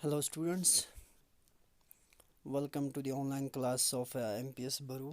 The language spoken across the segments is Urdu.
Hello students, welcome to the online class of MPS Baru.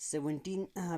17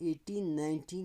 1819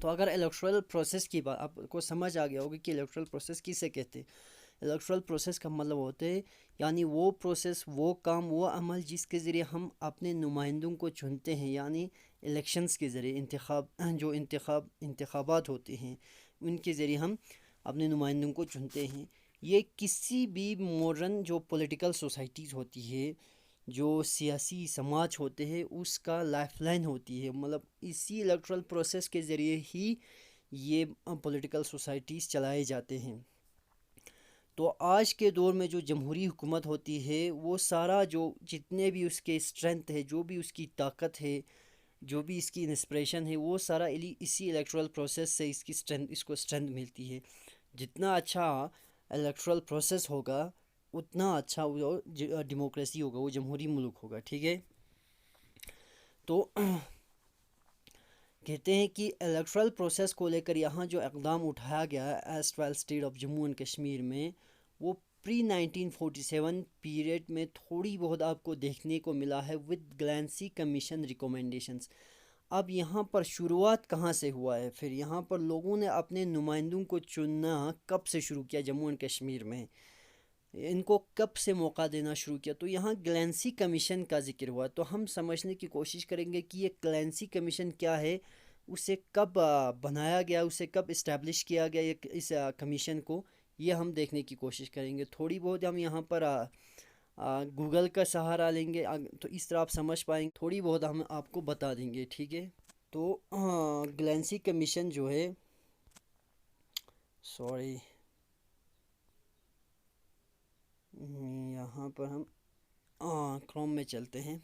تو اگر الیکٹرل پروسیس کی بات آپ کو سمجھ آ گیا ہوگا کہ الیکٹرل پروسیس کسے کہتے ہیں. الیکٹرل پروسیس کا مطلب ہوتا ہے یعنی وہ پروسیس، وہ کام، وہ عمل جس کے ذریعے ہم اپنے نمائندوں کو چنتے ہیں، یعنی الیکشنز کے ذریعے جو انتخابات ہوتے ہیں ان کے ذریعے ہم اپنے نمائندوں کو چنتے ہیں. یہ کسی بھی ماڈرن جو پولیٹیکل سوسائٹیز ہوتی ہے، جو سیاسی سماج ہوتے ہیں، اس کا لائف لائن ہوتی ہے. مطلب اسی الیکٹرل پروسیس کے ذریعے ہی یہ پولیٹیکل سوسائٹیز چلائے جاتے ہیں. تو آج کے دور میں جو جمہوری حکومت ہوتی ہے وہ سارا جو جتنے بھی اس کے اسٹرینتھ ہے، جو بھی اس کی طاقت ہے، جو بھی اس کی انسپریشن ہے، وہ سارا اسی الیکٹرل پروسیس سے اس کو اسٹرینتھ ملتی ہے. جتنا اچھا الیکٹرل پروسیس ہوگا اتنا اچھا وہ ڈیموکریسی ہوگا، وہ جمہوری ملک ہوگا. ٹھیک ہے. تو کہتے ہیں کہ الیکٹرل پروسیس کو لے کر یہاں جو اقدام اٹھایا گیا ہے as 12 state of Jammu and Kashmir میں، وہ پری 1947 پیریڈ میں تھوڑی بہت آپ کو دیکھنے کو ملا ہے ود گلینسی کمیشن ریکومنڈیشنز. اب یہاں پر شروعات کہاں سے ہوا ہے؟ پھر یہاں پر لوگوں نے اپنے نمائندوں کو چننا کب سے شروع کیا جموں اینڈ کشمیر میں، ان کو کب سے موقع دینا شروع کیا؟ تو یہاں گلینسی کمیشن کا ذکر ہوا. تو ہم سمجھنے کی کوشش کریں گے کہ یہ گلینسی کمیشن کیا ہے، اسے کب بنایا گیا، اسے کب اسٹیبلش کیا گیا اس کمیشن کو، یہ ہم دیکھنے کی کوشش کریں گے. تھوڑی بہت ہم یہاں پر گوگل کا سہارا لیں گے تو اس طرح آپ سمجھ پائیں گے، تھوڑی بہت ہم آپ کو بتا دیں گے. ٹھیک ہے. تو گلینسی کمیشن جو ہے، سوری یہاں پر ہم کروم میں چلتے ہیں.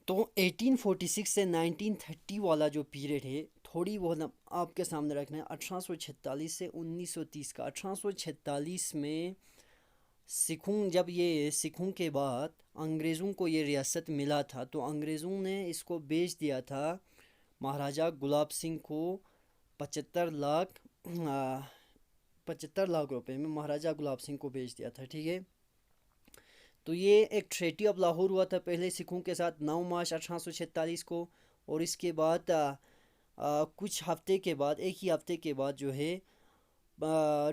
تو 1846 سے 1930 والا جو پیریڈ ہے تھوڑی بہت آپ کے سامنے رکھنا ہے. 1846 سے 1930 کا. 1846 میں سکھوں کے بعد انگریزوں کو یہ ریاست ملا تھا، تو انگریزوں نے اس کو بیچ دیا تھا مہاراجہ گلاب سنگھ کو 75 لاکھ روپے میں مہاراجہ گلاب سنگھ کو بیچ دیا تھا. ٹھیک ہے. تو یہ ایک ٹریٹی آف لاہور ہوا تھا پہلے سکھوں کے ساتھ 9 مارچ 1846 کو، اور اس کے بعد کچھ ہفتے کے بعد، ایک ہی ہفتے کے بعد جو ہے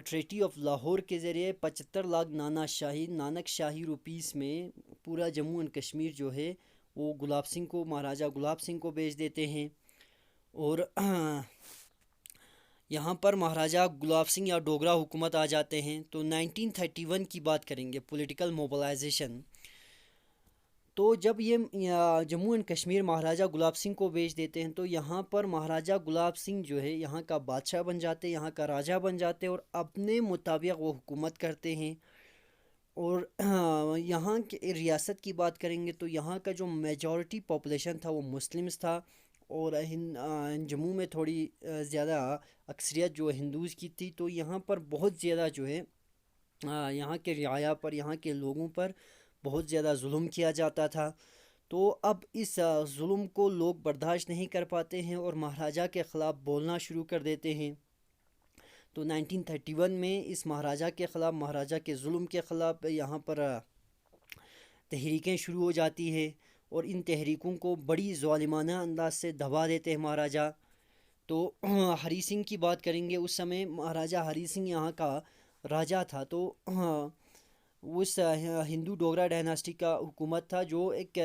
ٹریٹی آف لاہور کے ذریعے 75 لاکھ نانک شاہی روپیز میں پورا جموں اینڈ کشمیر جو ہے وہ مہاراجہ گلاب سنگھ کو بیچ دیتے ہیں. اور یہاں پر مہاراجہ گلاب سنگھ یا ڈوگرا حکومت آ جاتے ہیں. تو 1931 کی بات کریں گے، پولیٹیکل موبلائزیشن. تو جب یہ جموں اینڈ کشمیر مہاراجہ گلاب سنگھ کو بیچ دیتے ہیں تو یہاں پر مہاراجہ گلاب سنگھ جو ہے یہاں کا بادشاہ بن جاتے، یہاں کا راجہ بن جاتے، اور اپنے مطابق وہ حکومت کرتے ہیں. اور یہاں کی ریاست کی بات کریں گے تو یہاں کا جو میجورٹی پاپولیشن تھا وہ مسلمز تھا، اور جموں میں تھوڑی زیادہ اکثریت جو ہندوز کی تھی. تو یہاں پر بہت زیادہ جو ہے یہاں کے رعایا پر، یہاں کے لوگوں پر بہت زیادہ ظلم کیا جاتا تھا. تو اب اس ظلم کو لوگ برداشت نہیں کر پاتے ہیں اور مہاراجہ کے خلاف بولنا شروع کر دیتے ہیں. تو 1931 میں اس مہاراجہ کے خلاف، مہاراجہ کے ظلم کے خلاف یہاں پر تحریکیں شروع ہو جاتی ہے، اور ان تحریکوں کو بڑی ظالمانہ انداز سے دبا دیتے ہیں مہاراجہ. تو ہری سنگھ کی بات کریں گے، اس سمے مہاراجہ ہری سنگھ یہاں کا راجہ تھا. تو اس ہندو ڈوگرا ڈائناسٹی کا حکومت تھا، جو ایک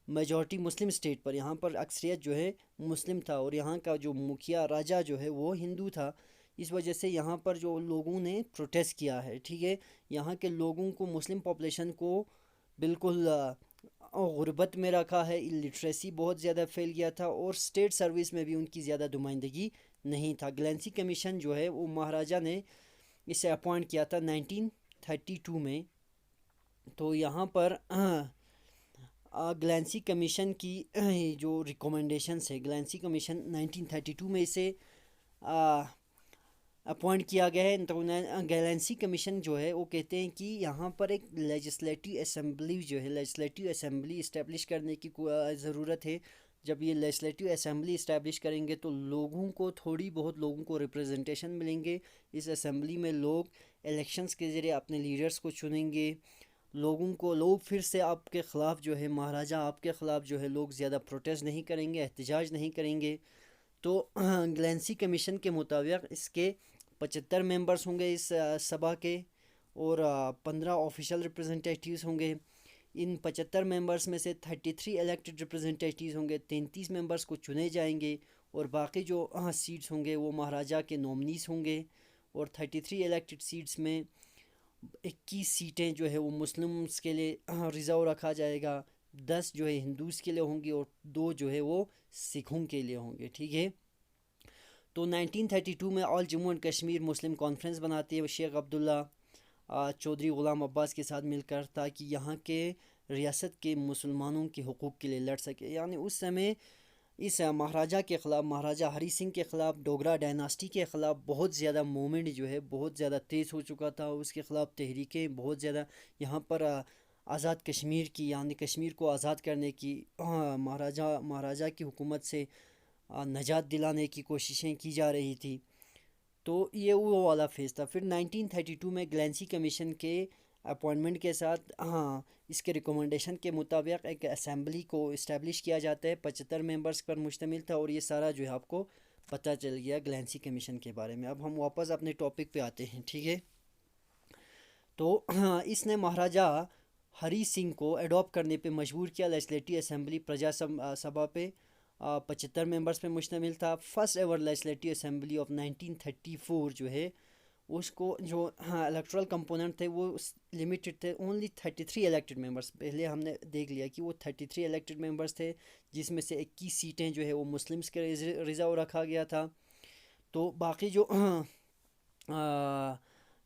میجورٹی مسلم اسٹیٹ پر، یہاں پر اکثریت جو ہے مسلم تھا، اور یہاں کا جو مکھیا راجہ جو ہے وہ ہندو تھا. اس وجہ سے یہاں پر جو لوگوں نے پروٹیسٹ کیا ہے. ٹھیک ہے. یہاں کے لوگوں کو، مسلم پاپولیشن کو بالکل غربت میں رکھا ہے، لٹریسی بہت زیادہ پھیل گیا تھا، اور اسٹیٹ سروس میں بھی ان کی زیادہ نمائندگی نہیں تھا. گلینسی کمیشن جو ہے وہ مہاراجہ نے اسے اپوائنٹ کیا تھا 1932 میں. تو یہاں پر گلینسی کمیشن کی جو ریکومنڈیشنس ہے، گلینسی کمیشن 1932 میں اسے اپوائنٹ کیا گیا ہے. تو گیلنسی کمیشن جو ہے وہ کہتے ہیں کہ یہاں پر ایک لیجسلیٹو اسمبلی جو ہے، لیجسلیٹو اسمبلی اسٹیبلش کرنے کی ضرورت ہے. جب یہ لیجسلیٹو اسمبلی اسٹیبلش کریں گے تو لوگوں کو، تھوڑی بہت لوگوں کو ریپرزنٹیشن ملیں گے. اس اسمبلی میں لوگ الیکشنز کے ذریعے اپنے لیڈرز کو چنیں گے. لوگ پھر سے آپ کے خلاف جو ہے، مہاراجہ آپ کے خلاف جو ہے، لوگ زیادہ پروٹیسٹ نہیں کریں گے، احتجاج نہیں کریں گے. تو گلینسی کمیشن کے مطابق اس کے 75 ممبرس ہوں گے اس سبھا کے، اور 15 آفیشیل ریپرزنٹیٹیوز ہوں گے۔ ان 75 ممبرس میں سے 33 الیکٹڈ ریپرزنٹیٹیوز ہوں گے، 33 ممبرس کو چنے جائیں گے، اور باقی جو سیٹس ہوں گے وہ مہاراجہ کے نومنیز ہوں گے۔ اور 33 الیکٹڈ سیٹس میں 21 سیٹیں جو ہے وہ مسلمس کے لیے ریزرو رکھا جائے گا، 10 جو ہے ہندوز کے لیے ہوں گی، اور 2 جو ہے وہ سکھوں کے لیے ہوں گے، ٹھیک ہے۔ تو 1932 میں all Jammu and Kashmir Muslim conference بناتی ہے شیخ عبداللہ چودھری غلام عباس کے ساتھ مل کر، تاکہ یہاں کے ریاست کے مسلمانوں کے حقوق کے لیے لڑ سکے۔ یعنی اس سمے اس مہاراجہ کے خلاف، مہاراجہ ہری سنگھ کے خلاف، ڈوگرا ڈائناسٹی کے خلاف بہت زیادہ موومنٹ جو ہے بہت زیادہ تیز ہو چکا تھا، اس کے خلاف تحریکیں بہت زیادہ یہاں پر آزاد کشمیر کی، یعنی کشمیر کو آزاد کرنے کی، مہاراجہ کی حکومت سے نجات دلانے کی کوششیں کی جا رہی تھی۔ تو یہ وہ والا فیز تھا۔ پھر 1932 میں گلینسی کمیشن کے اپوائنٹمنٹ کے ساتھ اس کے ریکومنڈیشن کے مطابق ایک اسمبلی کو اسٹیبلش کیا جاتا ہے، 75 ممبرس پر مشتمل تھا، اور یہ سارا جو ہے آپ کو پتہ چل گیا گلینسی کمیشن کے بارے میں۔ اب ہم واپس اپنے ٹاپک پہ آتے ہیں، ٹھیک ہے۔ تو اس نے مہاراجہ ہری سنگھ کو اڈاپٹ کرنے پہ مجبور کیا۔ لیجسلیٹو اسمبلی پرجا سبھا پہ 75 ممبرس پہ مشتمل تھا۔ First ever legislative assembly of 1934 جو ہے اس کو جو الیکٹرل کمپوننٹ تھے وہ لمیٹڈ تھے، اونلی 33 الیکٹڈ ممبرس۔ پہلے ہم نے دیکھ لیا کہ وہ 33 الیکٹڈ ممبرس تھے، جس میں سے 21 سیٹیں جو ہے وہ مسلمس کے ریزرو رکھا گیا تھا۔ تو باقی جو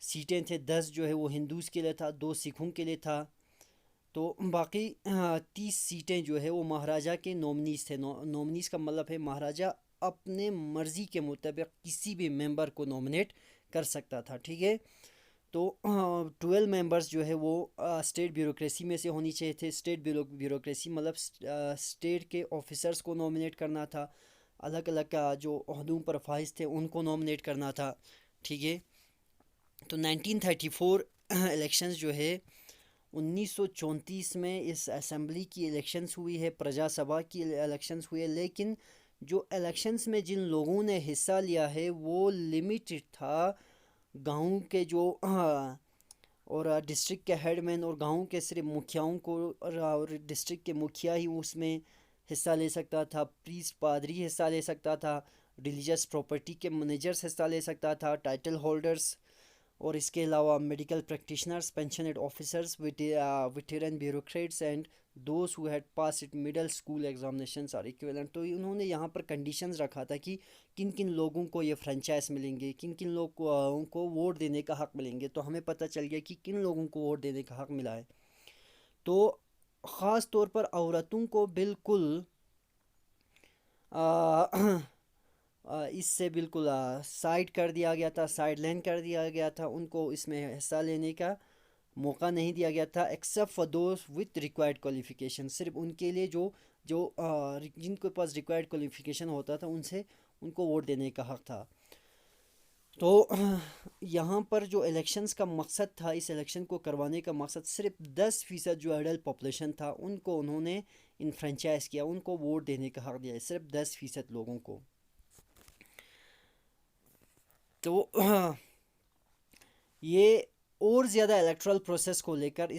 سیٹیں تھے 10 جو ہے وہ ہندوز کے لیے تھا، 2 سکھوں کے لیے تھا۔ تو باقی 30 سیٹیں جو ہے وہ مہاراجہ کے نومنیز تھے۔ نومنیز کا مطلب ہے مہاراجہ اپنے مرضی کے مطابق کسی بھی ممبر کو نومنیٹ کر سکتا تھا، ٹھیک ہے۔ تو 12 ممبرس جو ہے وہ اسٹیٹ بیوروکریسی میں سے ہونی چاہیے تھے۔ اسٹیٹ بیوروکریسی مطلب اسٹیٹ کے آفیسرس کو نومنیٹ کرنا تھا، الگ الگ جو عہدوں پر فائز تھے ان کو نومنیٹ کرنا تھا، ٹھیک ہے۔ تو 1934 الیکشنز جو ہے 1934 میں اس اسمبلی کی الیکشنز ہوئی ہے، پرجا سبھا کی الیکشنز ہوئی ہے، لیکن جو الیکشنز میں جن لوگوں نے حصہ لیا ہے وہ لمیٹڈ تھا گاؤں کے جو اور ڈسٹرکٹ کے ہیڈ مین اور گاؤں کے صرف مکھیاؤں کو، اور ڈسٹرکٹ کے مکھیا ہی اس میں حصہ لے سکتا تھا، پریسٹ پادری حصہ لے سکتا تھا، ریلیجیس پراپرٹی کے منیجرز حصہ لے سکتا تھا، ٹائٹل ہولڈرز، اور اس کے علاوہ medical practitioners, pensioned officers, veteran bureaucrats and those who had passed middle school examinations or equivalent. تو انہوں نے یہاں پر کنڈیشنز رکھا تھا کہ کن کن لوگوں کو یہ فرنچائز ملیں گے، کن کن لوگوں کو ووٹ دینے کا حق ملیں گے۔ تو ہمیں پتہ چل گیا کہ کن لوگوں کو ووٹ دینے کا حق ملا ہے۔ تو خاص طور پر عورتوں کو بالکل اس سے بالکل سائڈ کر دیا گیا تھا، سائڈ لائن کر دیا گیا تھا، ان کو اس میں حصہ لینے کا موقع نہیں دیا گیا تھا، except for those with required qualification. صرف ان کے لیے جو جن کے پاس ریکوائرڈ کوالیفیکیشن ہوتا تھا ان کو ووٹ دینے کا حق تھا۔ تو یہاں پر جو الیکشنز کا مقصد تھا، اس الیکشن کو کروانے کا مقصد صرف 10% جو ایڈلٹ پاپولیشن تھا ان کو انہوں نے فرنچائز کیا، ان کو ووٹ دینے کا حق دیا، صرف 10% لوگوں کو۔ تو یہ اور زیادہ الیکٹرل پروسیس کو لے کر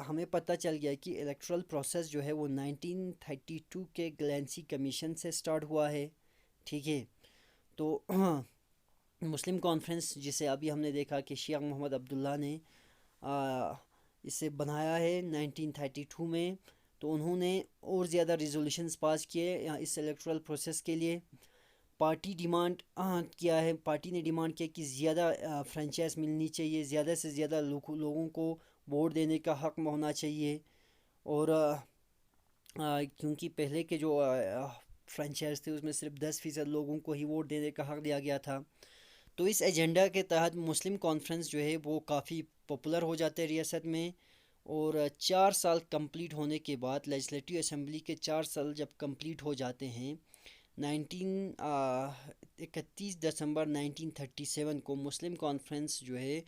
ہمیں پتہ چل گیا کہ الیکٹرل پروسیس جو ہے وہ 1932 کے گلینسی کمیشن سے سٹارٹ ہوا ہے، ٹھیک ہے۔ تو مسلم کانفرنس جسے ابھی ہم نے دیکھا کہ شیخ محمد عبداللہ نے اسے بنایا ہے 1932 میں، تو انہوں نے اور زیادہ ریزولوشنز پاس کیے اس الیکٹرل پروسیس کے لیے۔ پارٹی ڈیمانڈ کیا ہے، پارٹی نے ڈیمانڈ کیا کہ زیادہ فرنچائز ملنی چاہیے، زیادہ سے زیادہ لوگوں کو ووٹ دینے کا حق ہونا چاہیے، اور کیونکہ پہلے کے جو فرنچائز تھے اس میں صرف 10% لوگوں کو ہی ووٹ دینے کا حق دیا گیا تھا۔ تو اس ایجنڈا کے تحت مسلم کانفرنس جو ہے وہ کافی پاپولر ہو جاتے ہیں ریاست میں، اور 4 سال کمپلیٹ ہونے کے بعد لیجسلیٹو اسمبلی کے 4 سال جب کمپلیٹ ہو جاتے ہیں 31 دسمبر 1937 کو مسلم کانفرنس جو ہے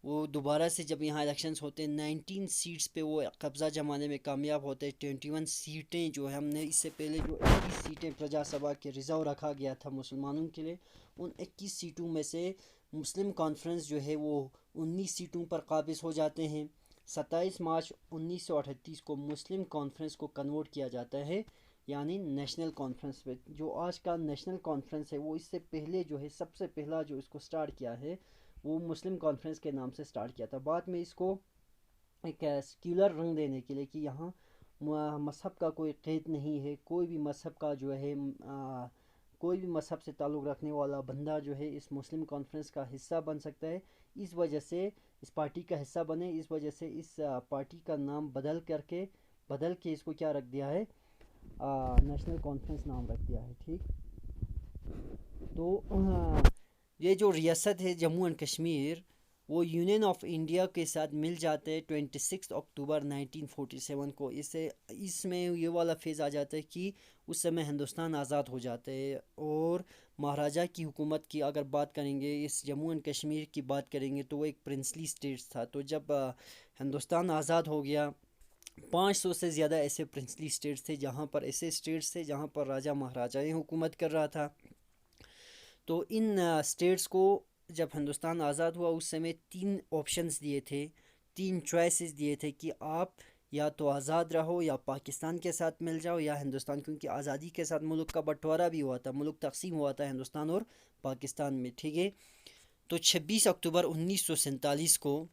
وہ دوبارہ سے جب یہاں الیکشنز ہوتے ہیں 19 سیٹس پہ وہ قبضہ جمانے میں کامیاب ہوتے ہیں. 21 سیٹیں جو ہے ہم نے اس سے پہلے جو 21 سیٹیں پرجا سبھا کے ریزرو رکھا گیا تھا مسلمانوں کے لیے، ان 21 سیٹوں میں سے مسلم کانفرنس جو ہے وہ 19 سیٹوں پر قابض ہو جاتے ہیں. 27 مارچ 1938 کو مسلم کانفرنس کو کنورٹ کیا جاتا ہے یعنی نیشنل کانفرنس میں. جو آج کا نیشنل کانفرنس ہے وہ اس سے پہلے جو ہے سب سے پہلا جو اس کو سٹارٹ کیا ہے وہ مسلم کانفرنس کے نام سے سٹارٹ کیا تھا. بعد میں اس کو ایک سیکولر رنگ دینے کے لیے کہ یہاں مذہب کا کوئی قید نہیں ہے، کوئی بھی مذہب کا جو ہے کوئی بھی مذہب سے تعلق رکھنے والا بندہ جو ہے اس مسلم کانفرنس کا حصہ بن سکتا ہے. اس وجہ سے اس پارٹی کا حصہ بنے، اس وجہ سے اس پارٹی کا نام بدل کے اس کو کیا رکھ دیا ہے، نیشنل کانفرنس نام رکھ دیا ہے. ٹھیک، تو یہ جو ریاست ہے جموں اینڈ کشمیر وہ یونین آف انڈیا کے ساتھ مل جاتے ہیں 26 اکتوبر 1947 کو. اس میں یہ والا فیز آ جاتا ہے کہ اس سمے ہندوستان آزاد ہو جاتا ہے، اور مہاراجہ کی حکومت کی اگر بات کریں گے، اس جموں اینڈ کشمیر کی بات کریں گے تو وہ ایک پرنسلی اسٹیٹس تھا. تو جب ہندوستان آزاد ہو گیا 500 سے زیادہ ایسے پرنسلی اسٹیٹس تھے جہاں پر راجہ مہاراجہ نے حکومت کر رہا تھا. تو ان اسٹیٹس کو جب ہندوستان آزاد ہوا اس سمے 3 آپشنز دیے تھے، 3 چوائسز دیے تھے کہ آپ یا تو آزاد رہو یا پاکستان کے ساتھ مل جاؤ یا ہندوستان، کیونکہ آزادی کے ساتھ ملک کا بٹوارہ بھی ہوا تھا، ملک تقسیم ہوا تھا ہندوستان اور پاکستان میں. ٹھیک ہے، تو 26 اکتوبر 1947 کو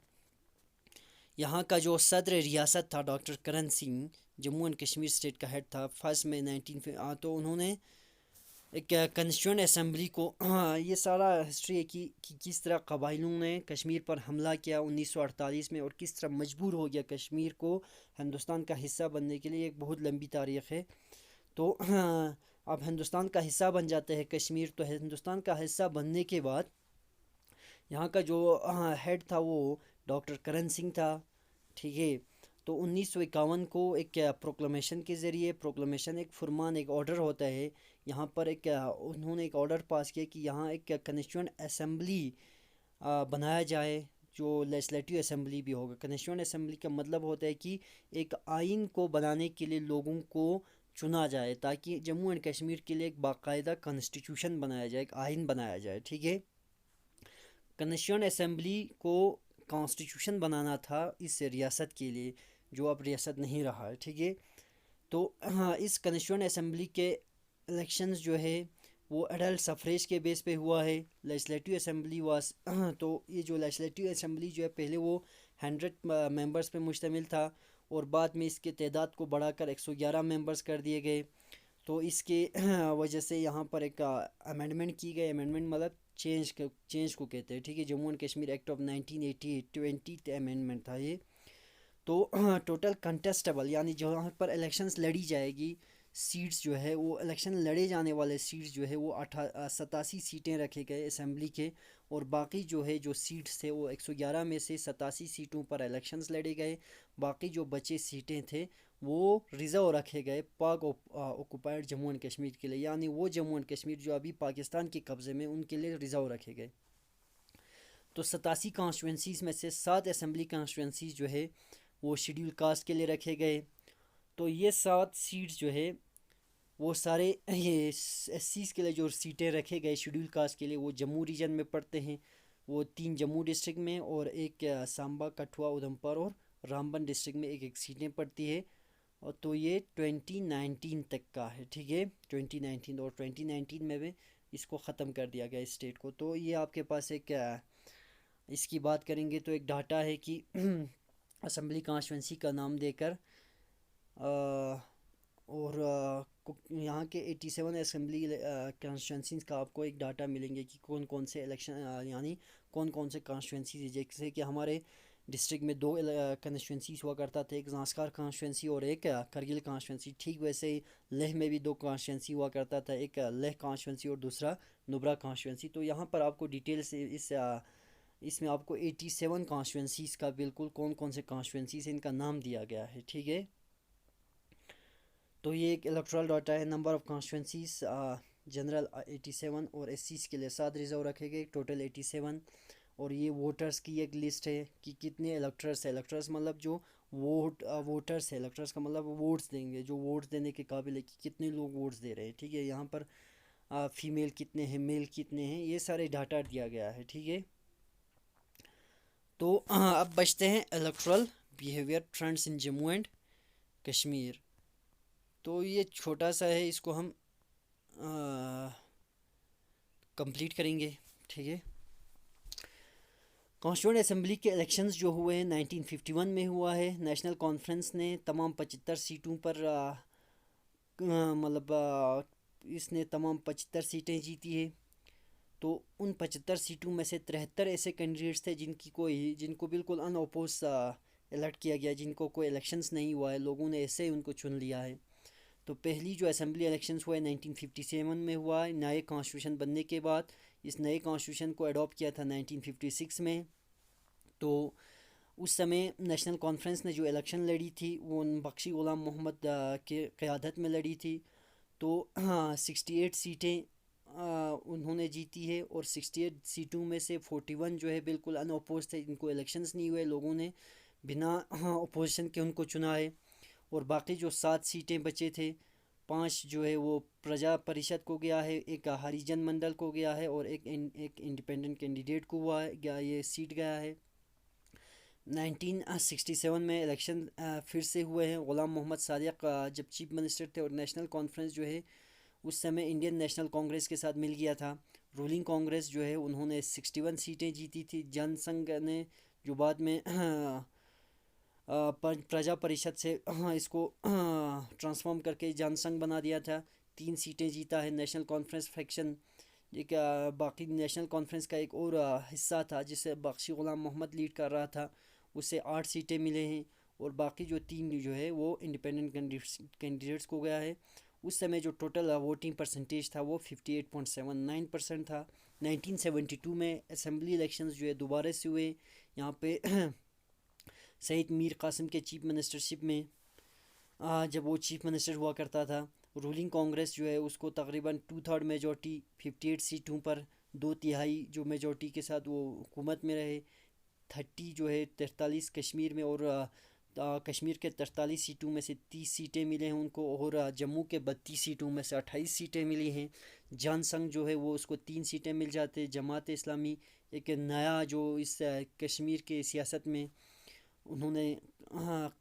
یہاں کا جو صدر ریاست تھا ڈاکٹر کرن سنگھ، جموں اینڈ کشمیر اسٹیٹ کا ہیڈ تھا، فرسٹ میں 19 تو انہوں نے ایک کنسٹیٹیوئنٹ اسمبلی کو یہ سارا ہسٹری ہے کہ کس طرح قبائلیوں نے کشمیر پر حملہ کیا 1948 میں، اور کس طرح مجبور ہو گیا کشمیر کو ہندوستان کا حصہ بننے کے لیے. ایک بہت لمبی تاریخ ہے. تو اب ہندوستان کا حصہ بن جاتا ہے کشمیر. تو ہندوستان کا حصہ بننے کے بعد یہاں کا جو ہیڈ تھا وہ ڈاکٹر کرن سنگھ تھا. ٹھیک ہے، تو 1951 کو ایک پروکلمیشن کے ذریعے، پروکلمیشن ایک فرمان، ایک آرڈر ہوتا ہے یہاں پر، انہوں نے ایک آرڈر پاس کیا کہ یہاں ایک کنسٹیٹیوئنٹ اسمبلی بنایا جائے جو لیجسلیٹو اسمبلی بھی ہوگا. کنسٹیٹیوئنٹ اسمبلی کا مطلب ہوتا ہے کہ ایک آئین کو بنانے کے لیے لوگوں کو چنا جائے تاکہ جموں اینڈ کشمیر کے لیے ایک باقاعدہ کنسٹیٹیوشن بنایا جائے، ایک آئین بنایا جائے. ٹھیک ہے، کنسٹیٹیوئنٹ اسمبلی کو کانسٹیٹیوشن بنانا تھا اس ریاست کے لیے جو اب ریاست نہیں رہا ہے. ٹھیک ہے، تو اس کنسٹیٹیوئنٹ اسمبلی کے الیکشنز جو ہے وہ ایڈلٹ سفریج کے بیس پہ ہوا ہے. لیجسلیٹو اسمبلی واس تو یہ جو لیجسلیٹو اسمبلی جو ہے پہلے وہ 100 ممبرس پہ مشتمل تھا، اور بعد میں اس کے تعداد کو بڑھا کر 111 ممبرس کر دیے گئے. تو اس کے وجہ سے یہاں پر ایک امینڈمنٹ کی گئی. امینڈمنٹ مطلب چینج کو کہتے ہیں. ٹھیک ہے، Jammu and Kashmir act of 1988 20 amendment تھا یہ. تو ٹوٹل کنٹیسٹیبل یعنی جہاں پر الیکشنز لڑی جائے گی سیٹس جو ہے وہ الیکشن لڑے جانے والے سیٹس جو ہے وہ 87 سیٹیں رکھے گئے اسمبلی کے، اور باقی جو ہے جو سیٹس تھے وہ 111 میں سے 87 سیٹوں پر الیکشنز لڑے گئے. باقی جو بچے سیٹیں تھے وہ ریزرو رکھے گئے پاک آکوپائڈ جموں اینڈ کشمیر کے لیے، یعنی وہ جموں اینڈ کشمیر جو ابھی پاکستان کے قبضے میں ان کے لیے ریزرو رکھے گئے. تو 87 کانسٹیٹوئنسیز میں سے 7 اسمبلی کانسٹیٹوئنسیز جو ہے وہ شیڈیول کاسٹ کے لیے رکھے گئے. تو یہ 7 سیٹس جو ہے وہ سارے یہ ایس سیز کے لیے جو سیٹیں رکھے گئے شیڈیول کاسٹ کے لیے وہ جموں ریجن میں پڑتے ہیں. وہ 3 جموں ڈسٹرکٹ میں اور ایک سامبا، کٹھوا، ادھمپور اور رامبن ڈسٹرکٹ میں ایک سیٹیں پڑتی ہے. اور تو یہ 2019 تک کا ہے. ٹھیک ہے، 2019 اور 2019 میں بھی اس کو ختم کر دیا گیا اسٹیٹ کو. تو یہ آپ کے پاس ایک اس کی بات کریں گے تو ایک ڈاٹا ہے کہ اسمبلی کانسٹیٹوئنسی کا نام دے کر اور یہاں کے 87 اسمبلی کانسٹیٹوئنسیز کا آپ کو ایک ڈاٹا ملیں گے کہ کون کون سے الیکشن یعنی کون کون سے کانسٹیٹوئنسیز، جیسے کہ ہمارے ڈسٹرکٹ میں 2 کنسٹیٹوئنسیز ہوا کرتا تھا، ایک زانسکار کانسٹیٹوئنسی اور ایک کرگل کانسٹیٹوئنسی. ٹھیک ویسے ہی لیہ میں بھی 2 کانسٹیٹوئنسی ہوا کرتا تھا، ایک لیہ کانسٹیٹوئنسی اور دوسرا نبرا کانسٹیٹوئنسی. تو یہاں پر آپ کو ڈیٹیل سے اس میں آپ کو 87 کانسٹیٹوئنسیز کا بالکل کون کون سے کانسٹیٹوئنسیز ہیں ان کا نام دیا گیا ہے. ٹھیک ہے، تو یہ ایک الیکٹرل ڈاٹا ہے. نمبر آف کانسٹیٹوئنسیز جنرل 87 اور ایس سیز کے لیے 7 ریزرو رکھے گئے، ٹوٹل 87. اور یہ ووٹرز کی ایک لسٹ ہے کہ کتنے الیکٹرس ہے. الیکٹرس مطلب جو ووٹرس ہے. الیکٹرس کا مطلب ووٹس دیں گے, جو ووٹس دینے کے قابل ہے کہ کتنے لوگ ووٹس دے رہے ہیں. ٹھیک ہے, یہاں پر فیمیل کتنے ہیں, میل کتنے ہیں, یہ سارے ڈاٹا دیا گیا ہے. ٹھیک ہے, تو اب بچتے ہیں electoral behaviour trends in Jammu and Kashmir. تو یہ چھوٹا سا ہے, اس کو ہم کمپلیٹ کریں گے. ٹھیک ہے, کانسٹیٹیوئنٹ اسمبلی کے الیکشنز جو ہوئے ہیں 1951 میں ہوا ہے. نیشنل کانفرنس نے تمام 75 سیٹوں پر مطلب اس نے تمام 75 سیٹیں جیتی ہے. تو ان 75 سیٹوں میں سے 73 ایسے کینڈیڈیٹس تھے جن کو بالکل ان اوپوز الیکٹ کیا گیا, جن کو کوئی الیکشنز نہیں ہوا ہے, لوگوں نے ایسے ہی ان کو چن لیا ہے. تو پہلی جو اسمبلی الیکشنز ہوئے 1957 میں ہوا ہے, نئے کانسٹیٹیوشن بننے کے بعد. اس نئے کانسٹیٹیوشن کو اڈاپٹ کیا تھا 1956 میں. تو اس سمے نیشنل کانفرنس نے جو الیکشن لڑی تھی وہ بخشی غلام محمد کے قیادت میں لڑی تھی. تو 68 سیٹیں انہوں نے جیتی ہے, اور 68 سیٹوں میں سے 41 جو ہے بالکل ان اوپوز تھے, ان کو الیکشنز نہیں ہوئے, لوگوں نے بنا اپوزیشن کے ان کو چنا ہے. اور باقی جو 7 سیٹیں بچے تھے, 5 جو ہے وہ پرجا پریشد کو گیا ہے, ایک ہریجن منڈل کو گیا ہے, اور ایک انڈیپینڈنٹ کینڈیڈیٹ کو ہوا ہے یہ سیٹ گیا ہے. 1967 میں الیکشن پھر سے ہوئے ہیں. غلام محمد صادق جب چیف منسٹر تھے, اور نیشنل کانفرنس جو ہے اس سمے انڈین نیشنل کانگریس کے ساتھ مل گیا تھا. رولنگ کانگریس جو ہے انہوں نے 61 سیٹیں جیتی تھی. جن سنگھ نے جو بعد میں پرجا پریشد سے اس کو ٹرانسفارم کر کے جن سنگھ بنا دیا تھا, 3 سیٹیں جیتا ہے. نیشنل کانفرنس فریکشن ایک باقی نیشنل کانفرنس کا ایک اور حصہ تھا جسے بخشی غلام محمد لیڈ کر رہا تھا, اسے 8 سیٹیں ملے ہیں. اور باقی جو 3 جو ہے وہ انڈیپینڈنٹ کینڈیڈیٹس کو گیا ہے. اس سمے جو ٹوٹل ووٹنگ پرسنٹیج تھا وہ 58.79% تھا. 1972 میں اسمبلی الیکشنز جو ہے دوبارہ سے ہوئے. یہاں پہ سعید میر قاسم کے چیف منسٹرشپ میں جب وہ چیف منسٹر ہوا کرتا تھا, رولنگ کانگریس جو ہے اس کو تقریباً 2/3 میجورٹی 58 سیٹوں پر 2/3 جو میجورٹی کے ساتھ وہ حکومت میں رہے. 30 جو ہے 43 کشمیر میں, اور کشمیر کے 43 سیٹوں میں سے 30 سیٹیں ملے ہیں ان کو, اور جموں کے 32 سیٹوں میں سے 28 سیٹیں ملی ہیں. جان سنگھ جو ہے وہ اس کو 3 سیٹیں مل جاتے. جماعت اسلامی ایک نیا جو اس کشمیر کے سیاست میں انہوں نے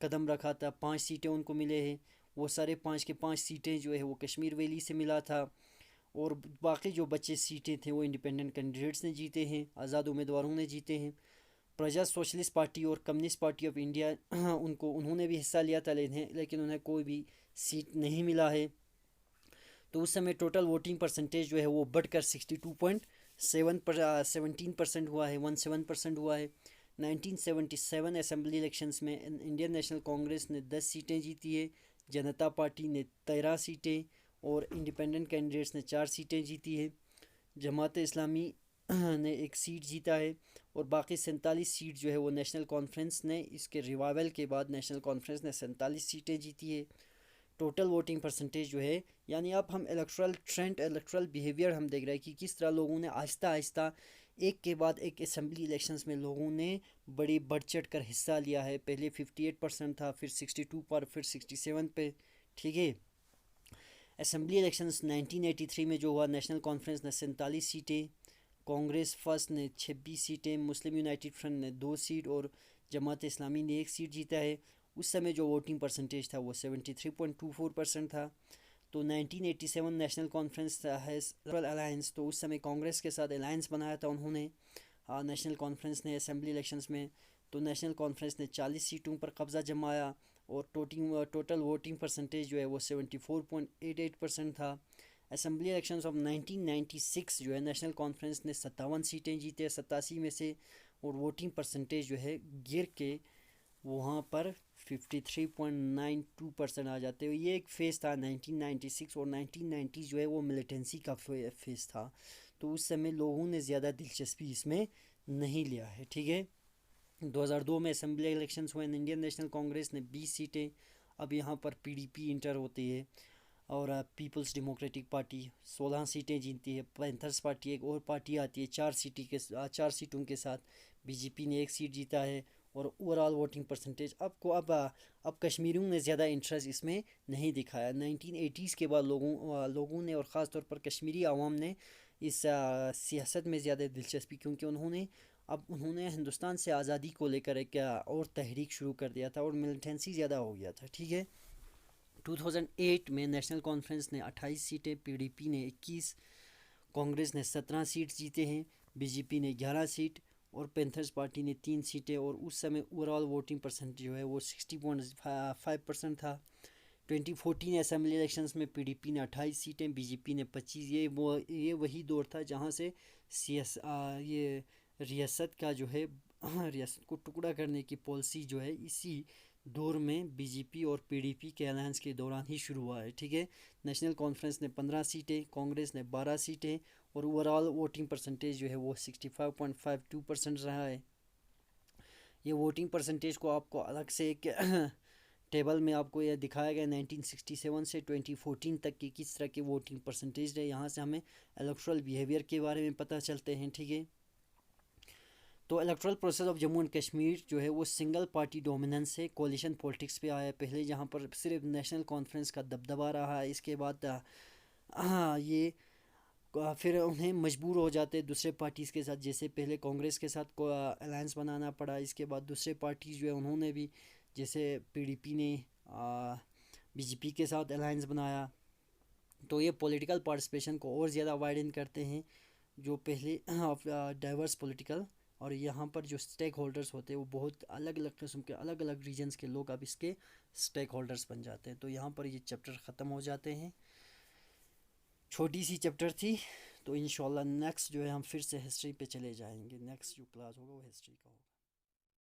قدم رکھا تھا, 5 سیٹیں ان کو ملے ہیں. وہ سارے 5 کے 5 سیٹیں جو ہے وہ کشمیر ویلی سے ملا تھا. اور باقی جو بچے سیٹیں تھے وہ انڈیپینڈنٹ کینڈیڈیٹس نے جیتے ہیں, آزاد امیدواروں نے جیتے ہیں. پرجا سوشلسٹ پارٹی اور کمیونسٹ پارٹی آف انڈیا انہوں نے بھی حصہ لیا تھا, لیکن انہیں کوئی بھی سیٹ نہیں ملا ہے. تو اس سمے ٹوٹل ووٹنگ پرسنٹیج جو ہے وہ بڑھ کر 62.17% ہوا ہے, 17% ہوا ہے. 1977 اسمبلی الیکشنز میں انڈین نیشنل کانگریس نے 10 سیٹیں جیتی ہے, جنتا پارٹی نے 13 سیٹیں, اور انڈیپینڈنٹ کینڈیڈیٹس نے 4 سیٹیں جیتی ہے. جماعت اسلامی نے 1 سیٹ جیتا ہے, اور باقی 47 سیٹ جو ہے وہ نیشنل کانفرنس نے اس کے ریوائول کے بعد نیشنل کانفرنس نے 47 سیٹیں جیتی ہے. ٹوٹل ووٹنگ پرسنٹیج جو ہے, یعنی اب ہم الیکٹرل ٹرینڈ الیکٹرل بیہیویئر ہم دیکھ رہے ہیں کہ کس طرح لوگوں نے آہستہ آہستہ ایک کے بعد ایک اسمبلی الیکشنز میں لوگوں نے بڑی بڑھ چڑھ کر حصہ لیا ہے. پہلے 58% تھا, پھر 62 پر, پھر 67 پہ. ٹھیک ہے, اسمبلی الیکشنز 1983 میں جو ہوا, نیشنل کانفرنس نے 47 سیٹیں, کانگریس فرسٹ نے 26 سیٹیں, مسلم یونائٹڈ فرنٹ نے 2 سیٹ, اور جماعت اسلامی نے 1 سیٹ جیتا ہے. اس سمے جو ووٹنگ پرسنٹیج تھا وہ 73.24% تھا. تو 1987 نیشنل کانفرنس ہیز الائنس, تو اس سمے کانگریس کے ساتھ الائنس بنایا تھا انہوں نے نیشنل کانفرنس نے اسمبلی الیکشنز میں. تو نیشنل کانفرنس نے 40 سیٹوں پر قبضہ جمایا, اور ٹوٹل ووٹنگ پرسنٹیج جو ہے وہ 74.88% تھا. اسمبلی الیکشنز آف 1996 جو ہے نیشنل کانفرنس نے 57 سیٹیں جیتے 87 میں سے, اور ووٹنگ پرسنٹیج جو ہے گر کے وہاں پر 53.92% آ جاتے ہیں. یہ ایک فیز تھا 1996, اور 1990 جو ہے وہ ملیٹنسی کا فیز تھا. تو اس سمے لوگوں نے زیادہ دلچسپی اس میں نہیں لیا ہے. ٹھیک ہے, 2002 میں اسمبلی الیکشنز ہوئے, انڈین نیشنل کانگریس نے 20 سیٹیں, اب یہاں پر PDP انٹر ہوتی ہے. اور پیپلز ڈیموکریٹک پارٹی 16 سیٹیں جیتتی ہے. پینتھرس پارٹی ایک اور پارٹی آتی ہے 4 سیٹوں کے ساتھ. بی جے پی نے ایک سیٹ جیتا ہے. اور اوور آل ووٹنگ پرسنٹیج اب کشمیریوں نے زیادہ انٹرسٹ اس میں نہیں دکھایا. 1980s کے بعد لوگوں نے اور خاص طور پر کشمیری عوام نے اس سیاست میں زیادہ دلچسپی، کیونکہ انہوں نے ہندوستان سے آزادی کو لے کر ایک اور تحریک شروع کر دیا تھا اور ملیٹنسی زیادہ ہو گیا تھا. ٹھیک ہے. 2008 میں نیشنل کانفرنس نے 28 سیٹیں، پی ڈی پی نے 21، کانگریس نے 17 سیٹ جیتے ہیں، بی جے پی نے 11 سیٹ اور پینتھرز پارٹی نے 3 سیٹیں. اور اس سمے اوور آل ووٹنگ پرسنٹ جو ہے وہ 60.5% تھا. 2014 اسمبلی الیکشنز میں پی ڈی پی نے 28 سیٹیں، بی جے پی نے 25. یہ وہی دور تھا جہاں سے یہ ریاست کا جو ہے ریاست کو ٹکڑا کرنے کی پالیسی جو ہے اسی دور میں بی جے پی اور پی ڈی پی کے الائنس کے دوران ہی شروع ہوا ہے. ٹھیک ہے. نیشنل کانفرنس نے 15 سیٹیں، کانگریس نے 12 سیٹیں اور اوور آل ووٹنگ پرسنٹیج جو ہے وہ 65.52% رہا ہے. یہ ووٹنگ پرسنٹیج کو آپ کو الگ سے ایک ٹیبل میں آپ کو یہ دکھایا گیا 1967 سے 2014 تک کی کس طرح کی ووٹنگ پرسنٹیج ہے. یہاں سے ہمیں الیکٹرل بیہیویئر کے بارے میں پتہ چلتے ہیں. ٹھیک ہے. تو electoral process of Jammu and Kashmir جو ہے وہ سنگل پارٹی ڈومیننس سے کولیشن پولیٹکس پہ آیا. پہلے جہاں پر صرف نیشنل کانفرنس کا دبدبہ رہا ہے، اس کے بعد یہ پھر انہیں مجبور ہو جاتے دوسرے پارٹیز کے ساتھ، جیسے پہلے کانگریس کے ساتھ کو الائنس بنانا پڑا. اس کے بعد دوسرے پارٹیز جو ہے انہوں نے بھی، جیسے پی ڈی پی نے بی جے پی کے ساتھ الائنس بنایا. تو یہ پولیٹیکل پارٹیسپیشن کو اور زیادہ وائڈن کرتے ہیں جو پہلے ڈائیورس پولیٹیکل. اور یہاں پر جو سٹیک ہولڈرز ہوتے ہیں وہ بہت الگ الگ قسم کے الگ الگ ریجنز کے لوگ اب اس کے سٹیک ہولڈرز بن جاتے ہیں. تو یہاں پر یہ چیپٹر ختم ہو جاتے ہیں. چھوٹی سی چیپٹر تھی. تو انشاءاللہ نیکسٹ جو ہے ہم پھر سے ہسٹری پہ چلے جائیں گے. نیکسٹ جو کلاس ہوگا وہ ہسٹری کا ہوگا.